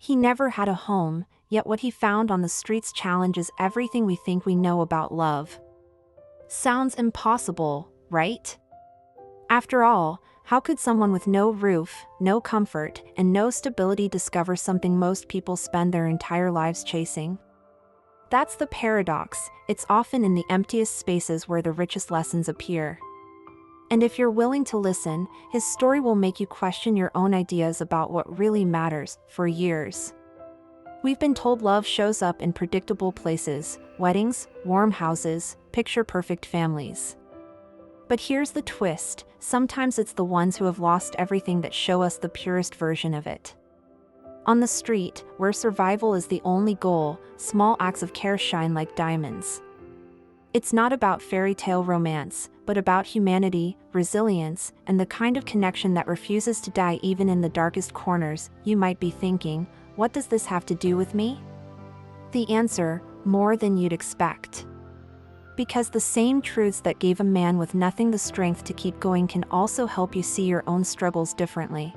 He never had a home, yet what he found on the streets challenges everything we think we know about love. Sounds impossible, right? After all, how could someone with no roof, no comfort, and no stability discover something most people spend their entire lives chasing? That's the paradox. It's often in the emptiest spaces where the richest lessons appear. And if you're willing to listen, his story will make you question your own ideas about what really matters. For years, we've been told love shows up in predictable places: weddings, warm houses, picture-perfect families. But here's the twist: sometimes it's the ones who have lost everything that show us the purest version of it. On the street, where survival is the only goal, small acts of care shine like diamonds. It's not about fairy tale romance, but about humanity, resilience, and the kind of connection that refuses to die even in the darkest corners. You might be thinking, what does this have to do with me? The answer: more than you'd expect. Because the same truths that gave a man with nothing the strength to keep going can also help you see your own struggles differently.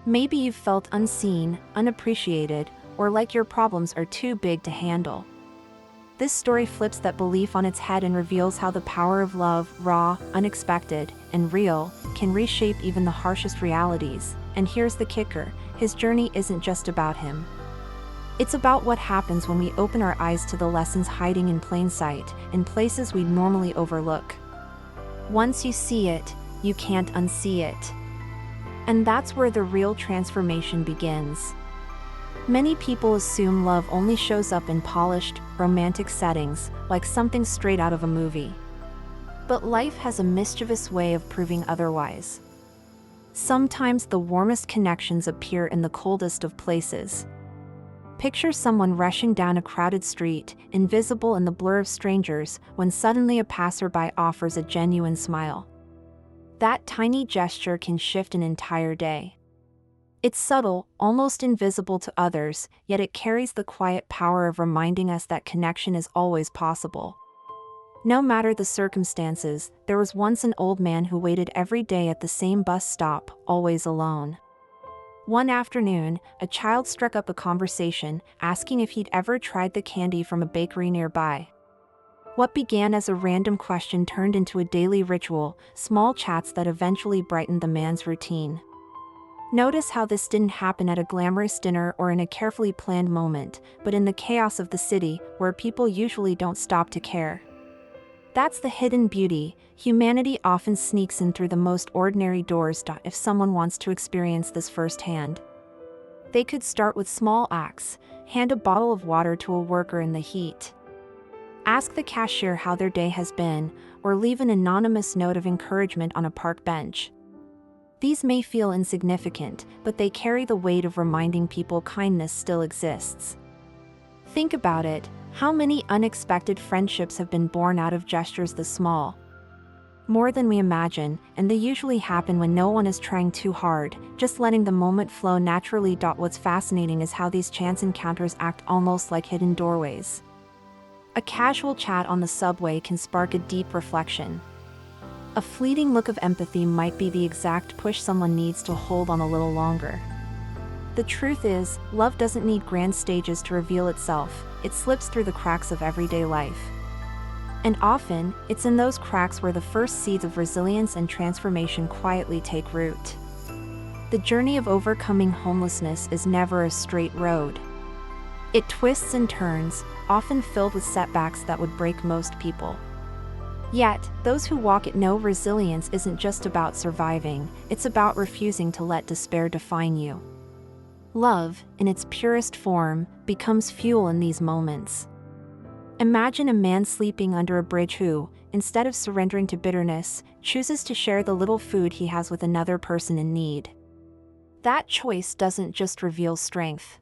Maybe you've felt unseen, unappreciated, or like your problems are too big to handle. This story flips that belief on its head and reveals how the power of love, raw, unexpected, and real, can reshape even the harshest realities. And here's the kicker: his journey isn't just about him. It's about what happens when we open our eyes to the lessons hiding in plain sight, in places we'd normally overlook. Once you see it, you can't unsee it. And that's where the real transformation begins. Many people assume love only shows up in polished, romantic settings, like something straight out of a movie. But life has a mischievous way of proving otherwise. Sometimes the warmest connections appear in the coldest of places. Picture someone rushing down a crowded street, invisible in the blur of strangers, when suddenly a passerby offers a genuine smile. That tiny gesture can shift an entire day. It's subtle, almost invisible to others, yet it carries the quiet power of reminding us that connection is always possible. No matter the circumstances, there was once an old man who waited every day at the same bus stop, always alone. One afternoon, a child struck up a conversation, asking if he'd ever tried the candy from a bakery nearby. What began as a random question turned into a daily ritual, small chats that eventually brightened the man's routine. Notice how this didn't happen at a glamorous dinner or in a carefully planned moment, but in the chaos of the city, where people usually don't stop to care. That's the hidden beauty. Humanity often sneaks in through the most ordinary doors. If someone wants to experience this firsthand, they could start with small acts: hand a bottle of water to a worker in the heat, ask the cashier how their day has been, or leave an anonymous note of encouragement on a park bench. These may feel insignificant, but they carry the weight of reminding people kindness still exists. Think about it: how many unexpected friendships have been born out of gestures this small? More than we imagine, and they usually happen when no one is trying too hard, just letting the moment flow naturally. What's fascinating is how these chance encounters act almost like hidden doorways. A casual chat on the subway can spark a deep reflection. A fleeting look of empathy might be the exact push someone needs to hold on a little longer. The truth is, love doesn't need grand stages to reveal itself. It slips through the cracks of everyday life. And often, it's in those cracks where the first seeds of resilience and transformation quietly take root. The journey of overcoming homelessness is never a straight road. It twists and turns, often filled with setbacks that would break most people. Yet, those who walk it know resilience isn't just about surviving, it's about refusing to let despair define you. Love, in its purest form, becomes fuel in these moments. Imagine a man sleeping under a bridge who, instead of surrendering to bitterness, chooses to share the little food he has with another person in need. That choice doesn't just reveal strength.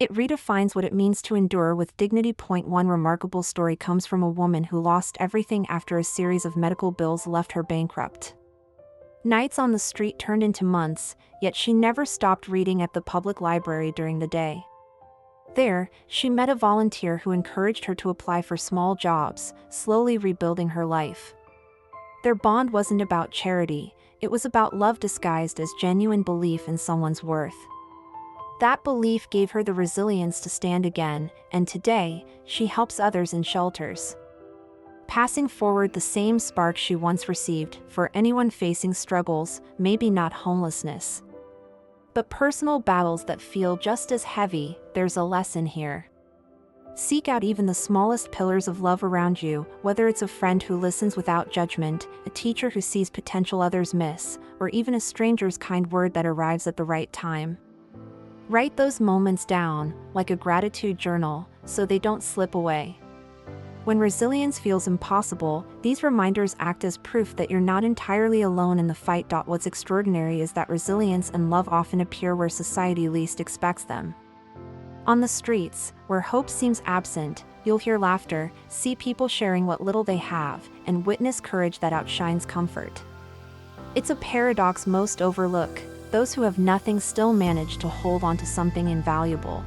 It redefines what it means to endure with dignity. One remarkable story comes from a woman who lost everything after a series of medical bills left her bankrupt. Nights on the street turned into months, yet she never stopped reading at the public library during the day. There, she met a volunteer who encouraged her to apply for small jobs, slowly rebuilding her life. Their bond wasn't about charity, it was about love disguised as genuine belief in someone's worth. That belief gave her the resilience to stand again, and today, she helps others in shelters, passing forward the same spark she once received for anyone facing struggles, maybe not homelessness, but personal battles that feel just as heavy. There's a lesson here. Seek out even the smallest pillars of love around you, whether it's a friend who listens without judgment, a teacher who sees potential others miss, or even a stranger's kind word that arrives at the right time. Write those moments down, like a gratitude journal, so they don't slip away. When resilience feels impossible, these reminders act as proof that you're not entirely alone in the fight. What's extraordinary is that resilience and love often appear where society least expects them. On the streets, where hope seems absent, you'll hear laughter, see people sharing what little they have, and witness courage that outshines comfort. It's a paradox most overlook. Those who have nothing still manage to hold on to something invaluable.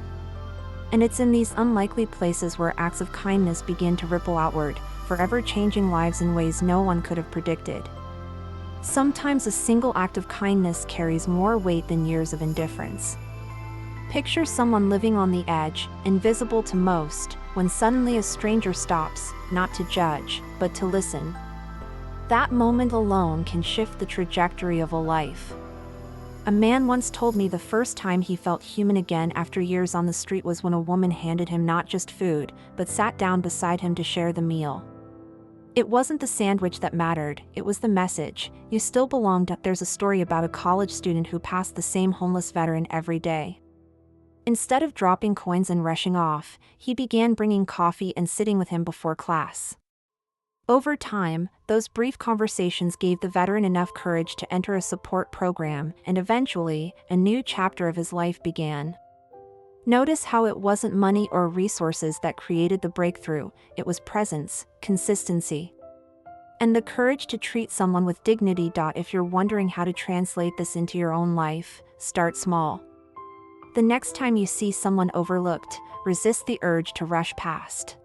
And it's in these unlikely places where acts of kindness begin to ripple outward, forever changing lives in ways no one could have predicted. Sometimes a single act of kindness carries more weight than years of indifference. Picture someone living on the edge, invisible to most, when suddenly a stranger stops, not to judge, but to listen. That moment alone can shift the trajectory of a life. A man once told me the first time he felt human again after years on the street was when a woman handed him not just food, but sat down beside him to share the meal. It wasn't the sandwich that mattered, it was the message: you still belonged. There's a story about a college student who passed the same homeless veteran every day. Instead of dropping coins and rushing off, he began bringing coffee and sitting with him before class. Over time, those brief conversations gave the veteran enough courage to enter a support program, and eventually, a new chapter of his life began. Notice how it wasn't money or resources that created the breakthrough, it was presence, consistency, and the courage to treat someone with dignity. If you're wondering how to translate this into your own life, start small. The next time you see someone overlooked, resist the urge to rush past.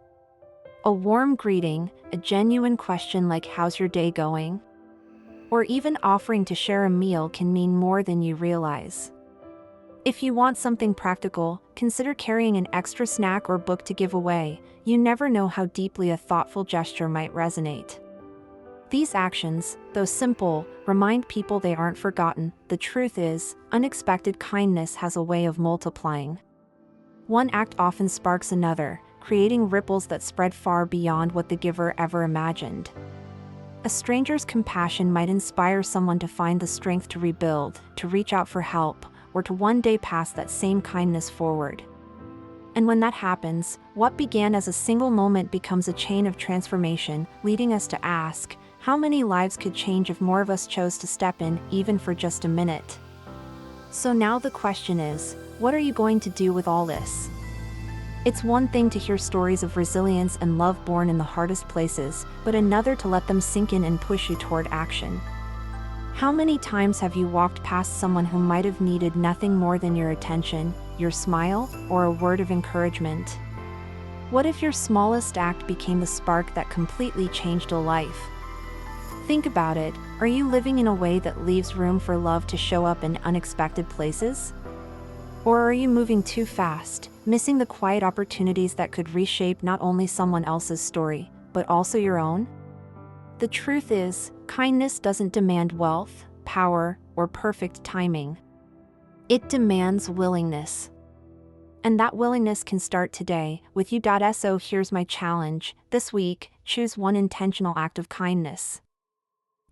A warm greeting, a genuine question like "How's your day going?" or even offering to share a meal can mean more than you realize. If you want something practical, consider carrying an extra snack or book to give away. You never know how deeply a thoughtful gesture might resonate. These actions, though simple, remind people they aren't forgotten. The truth is, unexpected kindness has a way of multiplying. One act often sparks another, creating ripples that spread far beyond what the giver ever imagined. A stranger's compassion might inspire someone to find the strength to rebuild, to reach out for help, or to one day pass that same kindness forward. And when that happens, what began as a single moment becomes a chain of transformation, leading us to ask, how many lives could change if more of us chose to step in, even for just a minute? So now the question is, what are you going to do with all this? It's one thing to hear stories of resilience and love born in the hardest places, but another to let them sink in and push you toward action. How many times have you walked past someone who might have needed nothing more than your attention, your smile, or a word of encouragement? What if your smallest act became the spark that completely changed a life? Think about it. Are you living in a way that leaves room for love to show up in unexpected places? Or are you moving too fast, missing the quiet opportunities that could reshape not only someone else's story, but also your own? The truth is, kindness doesn't demand wealth, power, or perfect timing. It demands willingness. And that willingness can start today, with you. So here's my challenge. This week, choose one intentional act of kindness.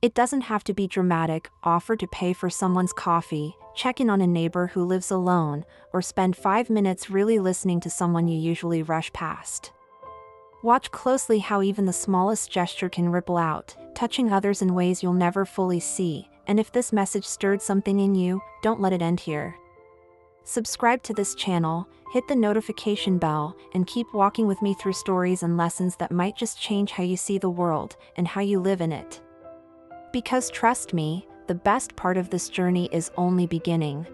It doesn't have to be dramatic. Offer to pay for someone's coffee, check in on a neighbor who lives alone, or spend 5 minutes really listening to someone you usually rush past. Watch closely how even the smallest gesture can ripple out, touching others in ways you'll never fully see. And if this message stirred something in you, don't let it end here. Subscribe to this channel, hit the notification bell, and keep walking with me through stories and lessons that might just change how you see the world and how you live in it. Because trust me, the best part of this journey is only beginning.